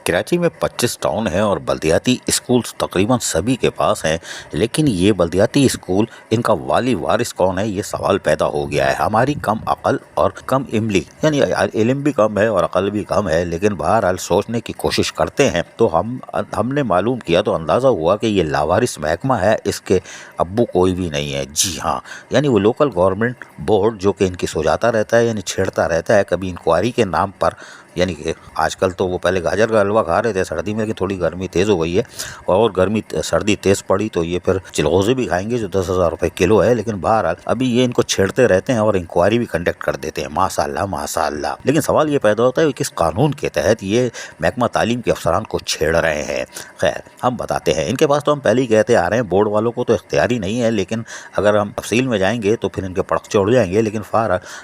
कराची में 25 टाउन हैं और बल्दियाती स्कूल्स तकरीबन सभी के पास हैं, लेकिन ये बल्दियाती स्कूल इनका वाली वारिस कौन है, ये सवाल पैदा हो गया है। हमारी कम अकल और कम इमली, यानी इल्म भी कम है और अकल भी कम है, लेकिन बहरहाल सोचने की कोशिश करते हैं तो हमने मालूम किया तो अंदाज़ा हुआ कि ये लावारिस महकमा है, इसके अब्बू कोई भी नहीं है। जी हाँ, यानी वो लोकल गवर्नमेंट बोर्ड जो कि इनकी सुलझाता रहता है, यानी छेड़ता रहता है कभी इंक्वायरी के नाम पर। यानी कि आजकल तो वो पहले गाजर का हलवा खा रहे थे सर्दी में, लेकिन थोड़ी गर्मी तेज़ हो गई है और सर्दी तेज़ पड़ी तो ये फिर चिलगोज़े भी खाएंगे जो 10,000 रुपये किलो है। लेकिन बहरहाल अभी ये इनको छेड़ते रहते हैं और इंक्वायरी भी कंडक्ट कर देते हैं। माशाअल्लाह माशाअल्लाह। लेकिन सवाल ये पैदा होता है कि किस कानून के तहत ये महकमा तालीम के अफसरान को छेड़ रहे हैं। खैर, हम बताते हैं। इनके पास तो हम पहले ही कहते आ रहे हैं, बोर्ड वालों को तो इख्तियार ही नहीं है, लेकिन अगर हम तफसील में जाएंगे तो फिर इनके पड़कचे उड़ जाएंगे। लेकिन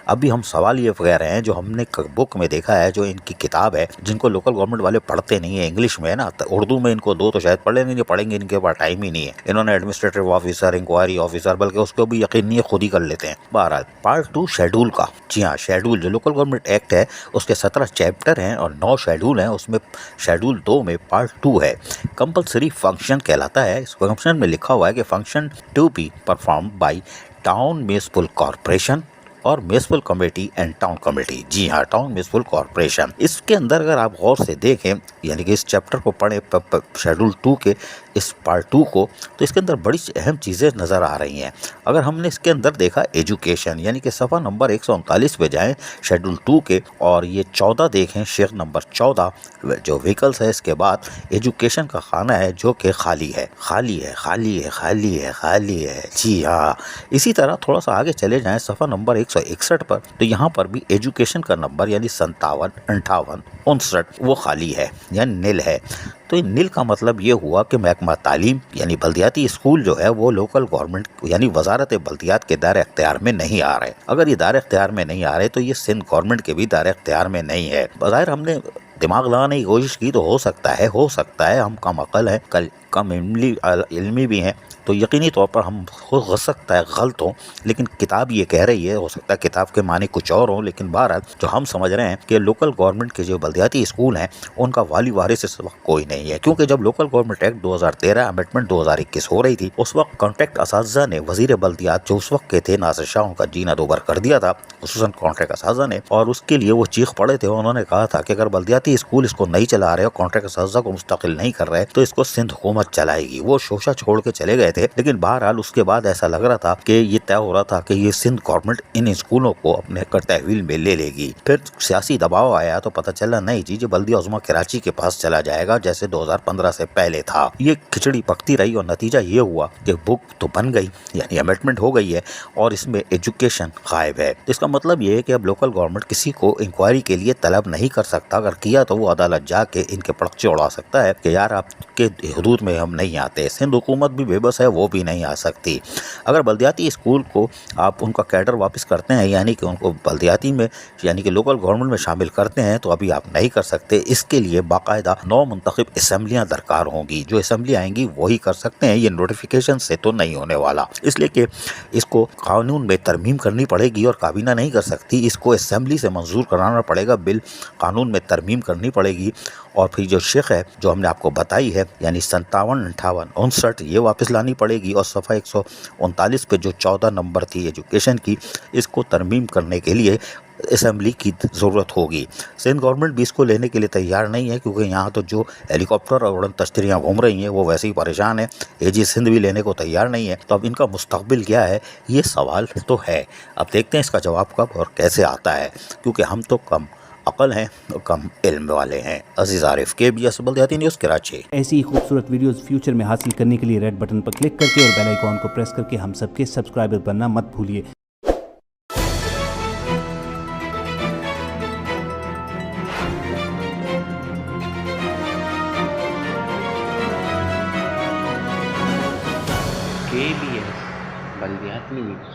अभी हम सवाल ये कह रहे हैं जो हमने बुक में देखा है, जो इनकी किताब है जिनको लोकल गवर्नमेंट वाले पढ़ते नहीं है, इंग्लिश में है ना, उर्दू में इनको दो तो शायद पढ़ लेंगे, नहीं पढ़ेंगे, इनके पास टाइम ही नहीं है। इन्होंने एडमिनिस्ट्रेटिव ऑफिसर, इंक्वायरी ऑफिसर, बल्कि उसको भी यकीन नहीं है, खुद ही कर लेते हैं। बहरहाल पार्ट 2 शेड्यूल का, जी हाँ, शेड्यूल जो लोकल गवर्नमेंट एक्ट है उसके 17 चैप्टर हैं और 9 शेड्यूल हैं। उसमें शेड्यूल 2 में पार्ट 2 है, कंपल्सरी फंक्शन कहलाता है। इस फंक्शन में लिखा हुआ है कि function to be perform by town municipal corporation और municipal committee and town committee. जी हाँ, टाउन म्यूनिसिपल कॉर्पोरेशन। इसके अंदर अगर आप गौर से देखें, यानी कि इस चैप्टर को पढ़ें, शेड्यूल 2 के इस पार्ट 2 को, तो इसके अंदर बड़ी अहम चीज़ें नज़र आ रही हैं। अगर हमने इसके अंदर देखा एजुकेशन, यानी कि सफ़ा नंबर 139 पे जाएं शेड्यूल 2 के, और ये 14 देखें, शेर नंबर 14 जो व्हीकल्स है, इसके बाद एजुकेशन का खाना है जो कि खाली है, खाली है, खाली है, खाली है, खाली है। जी हाँ, इसी तरह थोड़ा सा आगे चले जाएं सफ़ा नंबर 161 पर, तो यहाँ पर भी एजुकेशन का नंबर यानी 57, 58, 59 वो खाली है, यानी नील है। तो नील का मतलब ये हुआ कि महकमा तालीम यानी बल्दियाती स्कूल जो है वो लोकल गवर्नमेंट यानी वजारत बल्दियात के दायरे इख्तियार में नहीं आ रहे। अगर ये दायरे इख्तियार में नहीं आ रहे तो ये सिंध गवर्नमेंट के भी दायरे इख्तियार में नहीं है। बज़ाहिर हमने दिमाग लगाने की कोशिश की तो हो सकता है हम कम अकल हैं, कम इल्मी भी हैं, तो यकीनी तौर पर हम हो सकता है गलत हों, लेकिन किताब ये कह रही है, हो सकता है किताब के माने कुछ और हों, लेकिन बहरहाल जो हम समझ रहे हैं कि लोकल गवर्नमेंट के जो बल्दियाती स्कूल हैं उनका वाली वारिस इस वक्त कोई नहीं है। क्योंकि जब लोकल गवर्नमेंट एक्ट 2013 अमेंडमेंट 2021 हो रही थी, उस वक्त कॉन्ट्रैक्ट असातिज़ा ने वज़ीर बल्दियात जो उस वक्त के थे नासिर शाह, उनका जीना दोबार कर दिया था, खुसूसन कॉन्ट्रैक्ट असातिज़ा ने, और उसके लिए वो चीख पड़े थे। उन्होंने कहा था कि अगर बल्दियाती स्कूल इसको नहीं चला रहे और कॉन्ट्रैक्ट असातिज़ा को मुस्तकिल नहीं कर रहे तो इसको सिंध हुकूमत चलाएगी। वो शोशा छोड़ के चले गए थे, लेकिन बहरहाल उसके बाद ऐसा लग रहा था कि ये तय हो रहा था कि ये सिंध गवर्नमेंट इन स्कूलों को अपने तहवील में ले लेगी। फिर सियासी दबाव आया तो पता चला नहीं जी, बल्दिया उज़्मा कराची के पास चला जाएगा जैसे 2015 से पहले था। ये खिचड़ी पकती रही और नतीजा ये हुआ कि बुक तो बन गई, यानी अमेंडमेंट हो गई है और इसमें एजुकेशन गायब है। तो इसका मतलब ये है कि अब लोकल गवर्नमेंट किसी को इंक्वायरी के लिए तलब नहीं कर सकता। अगर किया तो वो अदालत जाके इनके पड़कचे उड़ा सकता है कि यार आपके हदूद में हम नहीं आते। सिंध हुकूमत भी बेबस है, वो भी नहीं आ सकती। अगर बल्दियाती स्कूल को आप उनका कैडर वापस करते हैं, यानी कि उनको बल्दियाती में यानी कि लोकल गवर्नमेंट में शामिल करते हैं, तो अभी आप नहीं कर सकते। इसके लिए बाकायदा 9 मुंतखब असम्बलियाँ दरकार होंगी। जो असम्बली आएंगी वही कर सकते हैं, ये नोटिफिकेशन से तो नहीं होने वाला। इसलिए कि इसको कानून में तरमीम करनी पड़ेगी और काबीना नहीं कर सकती, इसको असम्बली से मंजूर कराना पड़ेगा, बिल कानून में तरमीम करनी पड़ेगी। और फिर जो शेख है जो हमने आपको बताई है यानी 57, 58, 59 ये वापस लानी पड़ेगी। और सफ़ा 139 पे जो 14 नंबर थी एजुकेशन की, इसको तरमीम करने के लिए असम्बली की ज़रूरत होगी। सिंध गवर्नमेंट भी इसको लेने के लिए तैयार नहीं है, क्योंकि यहाँ तो जो हेलीकॉप्टर और उड़न तश्तरियाँ घूम रही हैं वो वैसे ही परेशान है। एजी सिंध भी लेने को तैयार नहीं है। तो अब इनका मुस्तकबिल क्या है, ये सवाल तो है। अब देखते हैं इसका जवाब कब और कैसे आता है, क्योंकि हम तो कम अकल हैं और कम इल्म वाले हैं। अजीज़ आरिफ, KBS बल्दियाती न्यूज़ कराची। ऐसी ही खूबसूरत वीडियोस फ्यूचर में हासिल करने के लिए रेड बटन पर क्लिक करके और बेल आइकॉन को प्रेस करके हम सबके सब्सक्राइबर बनना मत भूलिए। KBS बल्दियाती न्यूज़।